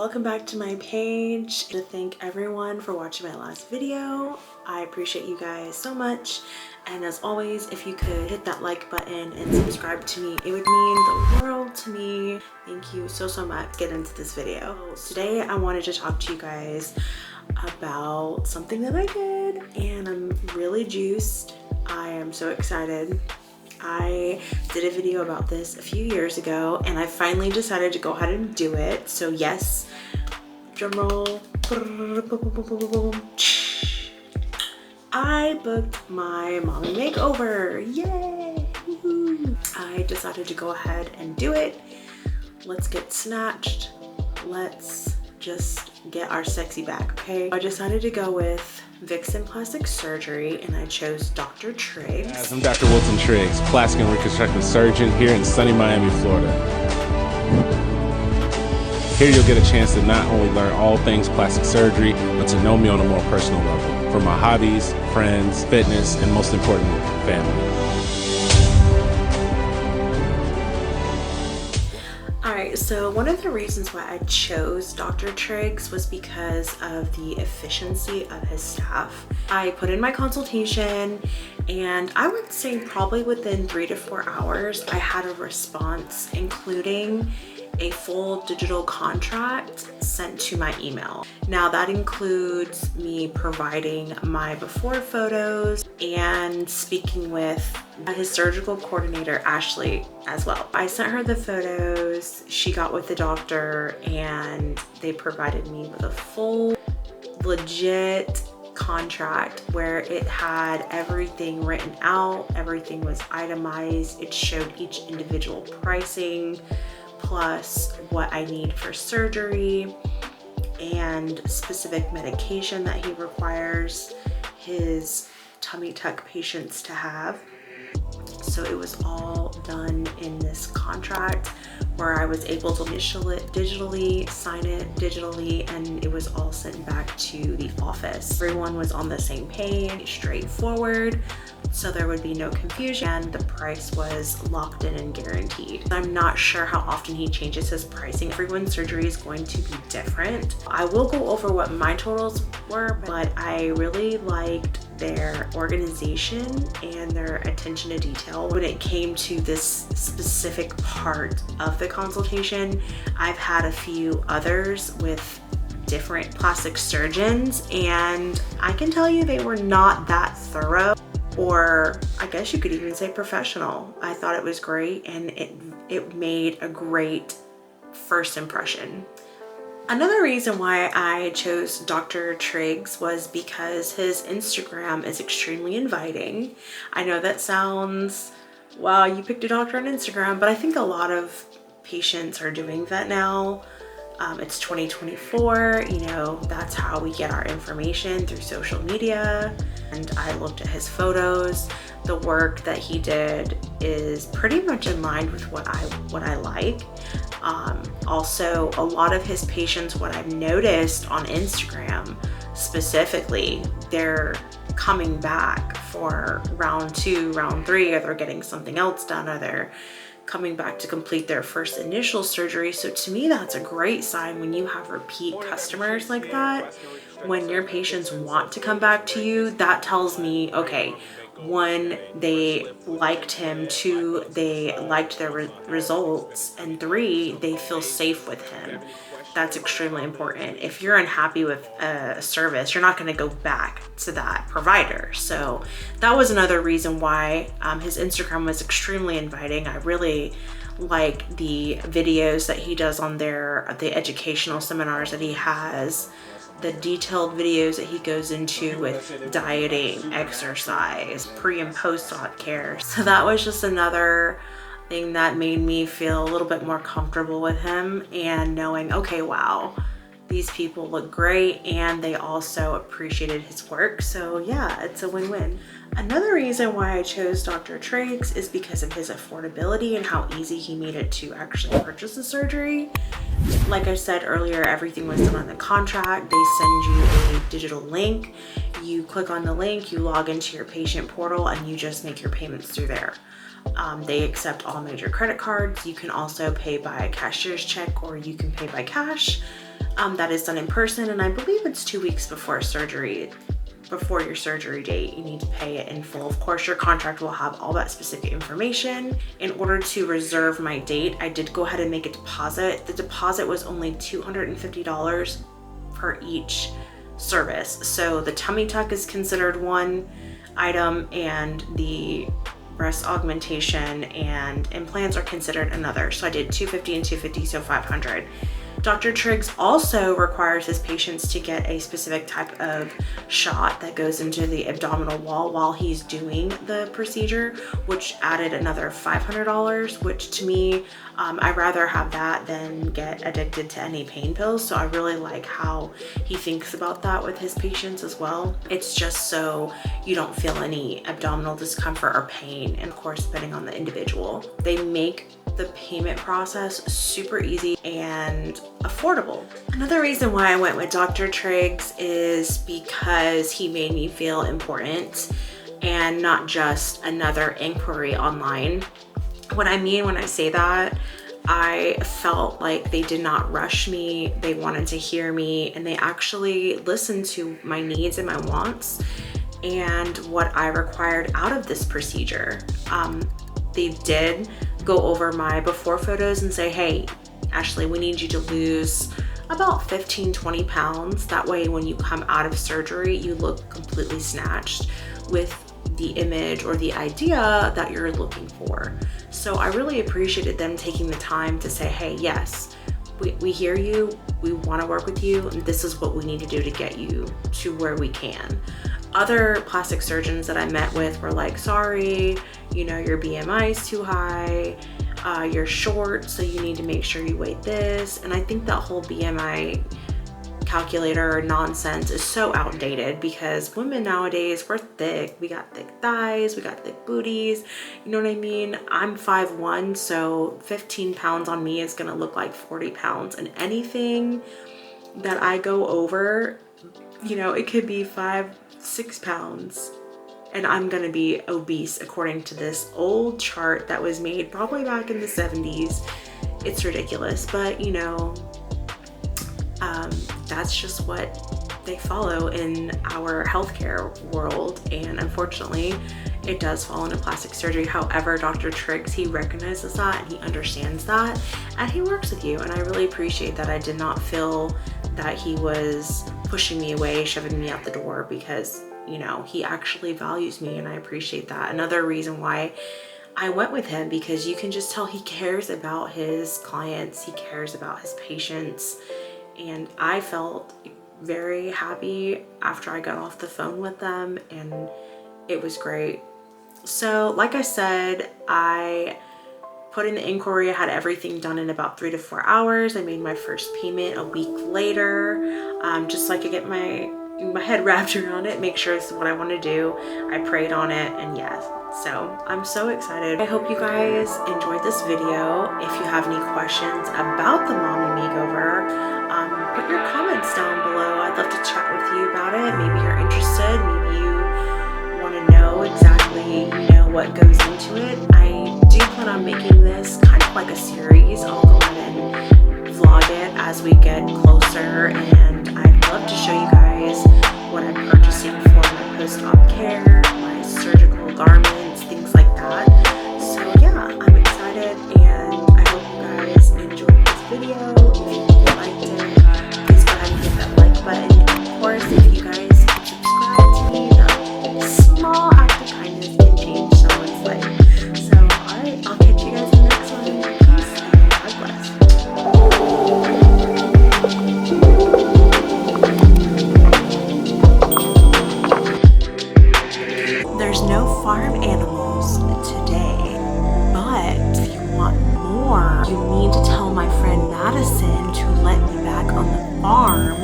welcome back to my page. To thank everyone for watching my last video. I appreciate you guys so much, and as always, if you could hit that like button and subscribe to me, it would mean the world to me. Thank you so much. Let's get into this video. Today I wanted to talk to you guys about something that I did, and I'm really juiced. I am so excited. I did a video about this a few years ago, and I finally decided to go ahead and do it. So yes, drum roll. I booked my mommy makeover. Yay! Woohoo! I decided to go ahead and do it. Let's get snatched. Let's just get our sexy back, okay? I decided to go with Vixen plastic surgery, and I chose Dr. Triggs. I'm Dr. Wilton Triggs, plastic and reconstructive surgeon here in sunny Miami, Florida. Here you'll get a chance to not only learn all things plastic surgery, but to know me on a more personal level, from my hobbies, friends, fitness, and most importantly, family. Alright, so one of the reasons why I chose Dr. Triggs was because of the efficiency of his staff. I put in my consultation, and I would say probably within 3 to 4 hours, I had a response, including a full digital contract sent to my email. Now that includes me providing my before photos and speaking with his surgical coordinator, Ashley, as well. I sent her the photos, she got with the doctor, and they provided me with a full, legit contract where it had everything written out, everything was itemized, it showed each individual pricing, plus what I need for surgery and specific medication that he requires his tummy tuck patients to have. So it was all done in this contract where I was able to initial it digitally, sign it digitally, and it was all sent back to the office. Everyone was on the same page, straightforward, so there would be no confusion, and the price was locked in and guaranteed. I'm not sure how often he changes his pricing. Everyone's surgery is going to be different. I will go over what my totals were, but I really liked their organization and their attention to detail when it came to this specific part of the consultation. I've had a few others with different plastic surgeons, and I can tell you they were not that thorough, or I guess you could even say professional. I thought it was great, and it made a great first impression. Another reason why I chose Dr. Triggs was because his Instagram is extremely inviting. I know that sounds, wow, you picked a doctor on Instagram, but I think a lot of patients are doing that now. It's 2024, you know, that's how we get our information, through social media. And I looked at his photos. The work that he did is pretty much in line with what I like. Also, a lot of his patients, what I've noticed on Instagram specifically, they're coming back for round 2, round 3, or they're getting something else done, or they're coming back to complete their first initial surgery. So to me, that's a great sign when you have repeat customers like that. When your patients want to come back to you, that tells me, okay, 1, they liked him, 2, they liked their results, and 3, they feel safe with him. That's extremely important. If you're unhappy with a service, you're not going to go back to that provider. So that was another reason why his Instagram was extremely inviting. I really like the videos that he does on there, the educational seminars that he has, the detailed videos that he goes into with dieting, exercise, pre and post-op care. So that was just another thing that made me feel a little bit more comfortable with him, and knowing, okay, wow, these people look great, and they also appreciated his work. So yeah, it's a win-win. Another reason why I chose Dr. Triggs is because of his affordability and how easy he made it to actually purchase the surgery. Like I said earlier, everything was done on the contract. They send you a digital link. You click on the link, you log into your patient portal, and you just make your payments through there. They accept all major credit cards. You can also pay by a cashier's check, or you can pay by cash. That is done in person, and I believe it's 2 weeks before surgery. Before your surgery date, you need to pay it in full. Of course, your contract will have all that specific information. In order to reserve my date, I did go ahead and make a deposit. The deposit was only $250 per each service. So the tummy tuck is considered one item, and the breast augmentation and implants are considered another. So I did $250 and $250, so $500. Dr. Triggs also requires his patients to get a specific type of shot that goes into the abdominal wall while he's doing the procedure, which added another $500, which to me, I'd rather have that than get addicted to any pain pills. So I really like how he thinks about that with his patients as well. It's just so you don't feel any abdominal discomfort or pain, and of course, depending on the individual. They make the payment process super easy and affordable. Another reason why I went with Dr. Triggs is because he made me feel important and not just another inquiry online. What I mean when I say that, I felt like they did not rush me. They wanted to hear me, and they actually listened to my needs and my wants and what I required out of this procedure. They did go over my before photos and say, hey, Ashley, we need you to lose about 15-20 pounds. That way, when you come out of surgery, you look completely snatched with the image or the idea that you're looking for. So I really appreciated them taking the time to say, hey, yes, we hear you, we want to work with you, and this is what we need to do to get you to where we can. Other plastic surgeons that I met with were like, sorry, you know, your BMI is too high, you're short, so you need to make sure you weigh this. And I think that whole BMI calculator nonsense is so outdated, because women nowadays, we're thick. We got thick thighs, we got thick booties, you know what I mean? I'm 5'1", so 15 pounds on me is gonna look like 40 pounds. And anything that I go over, you know, it could be 5-6 pounds, and I'm gonna be obese according to this old chart that was made probably back in the 70s. It's ridiculous, but you know, that's just what they follow in our healthcare world, and unfortunately it does fall into plastic surgery. However, Dr. Triggs, he recognizes that and he understands that, and he works with you, and I really appreciate that. I did not feel that he was pushing me away, shoving me out the door, because you know, he actually values me, and I appreciate that. Another reason why I went with him, because you can just tell he cares about his clients, he cares about his patients, and I felt very happy after I got off the phone with them, and it was great. So like I said, I put in the inquiry. I had everything done in about 3 to 4 hours. I made my first payment a week later, just so I could get my head wrapped around it, make sure this is what I want to do. I prayed on it, and yes, so I'm so excited. I hope you guys enjoyed this video. If you have any questions about the mommy makeover, put your comments down below. I'd love to chat with you about it. Maybe you're interested, maybe you want to know exactly, you know, what goes into it. I do plan on making this kind of like a series. I'll go ahead and vlog it as we get closer, and I'd love to show you guys what I'm purchasing for my post-op care, my surgical garments, things like that. So yeah, I'm excited, and I hope you guys enjoyed this video. If you liked it, please go ahead and hit that like button. And of course, if you guys could subscribe to me, that small act of kindness can change someone's life. So alright, I'll catch you guys in the next one. Peace and God bless. There's no farm animals today, but if you want more, you need to tell my friend Madison to let me back on the farm